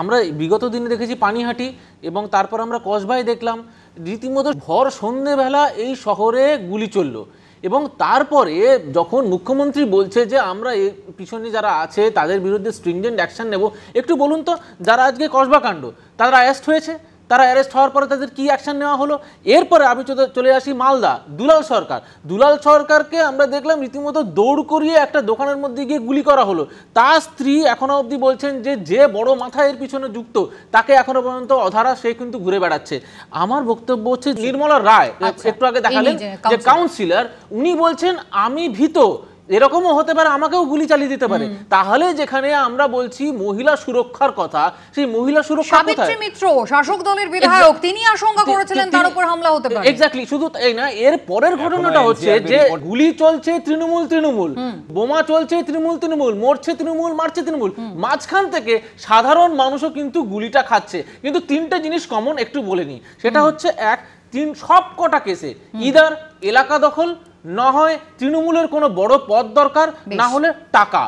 আমরা বিগত দিনে দেখেছি পানিহাটি এবং তারপর আমরা কসবায় দেখলাম রীতিমতো ভর সন্ধেবেলা এই শহরে গুলি চলল। এবং তারপরে যখন মুখ্যমন্ত্রী বলছে যে আমরা এই পিছনে যারা আছে তাদের বিরুদ্ধে স্ট্রিংজেন্ট অ্যাকশন নেব, একটু বলুন তো যারা আজকে কসবা কাণ্ড তারা অ্যারেস্ট হয়েছে, তারা অ্যারেস্ট হওয়ার পরে তাদের কি অ্যাকশন নেওয়া হলো? এরপরে আমি চলে আসি মালদা, দুলাল সরকারকে আমরা দেখলাম রীতিমতো দৌড় করিয়ে একটা দোকানের মধ্যে গিয়ে গুলি করা হলো। তার স্ত্রী এখনো অবধি বলছেন যে বড় মাথা এর পিছনে যুক্ত তাকে এখনো পর্যন্ত অধারা সে কিন্তু ঘুরে বেড়াচ্ছে। আমার বক্তব্য হচ্ছে নির্মলা রায় একটু আগে দেখালেন যে কাউন্সিলর, উনি বলছেন আমি ভীত, এরকমও হতে পারে আমাকেও গুলি চালিয়ে দিতে পারে। তাহলে যেখানে আমরা বলছি মহিলা সুরক্ষার কথা, সেই মহিলা সুরক্ষা কোথায়? সাবিত্রী মিত্র শাসক দলের বিধায়ক, তিনি আশঙ্কা করেছিলেন তার উপর হামলা হতে পারে। এক্স্যাক্টলি, শুধু এই না, এর পরের ঘটনাটা হচ্ছে যে গুলি চলছে তৃণমূল, বোমা চলছে তৃণমূল, মরছে তৃণমূল, মারছে তৃণমূল, মাঝখান থেকে সাধারণ মানুষও কিন্তু গুলিটা খাচ্ছে। কিন্তু তিনটা জিনিস কমন একটু বলে নি, সেটা হচ্ছে সব কটা কেসে ইদার এলাকা দখল, না হয় তৃণমূলের কোনো বড় পদ দরকার, না হলে টাকা।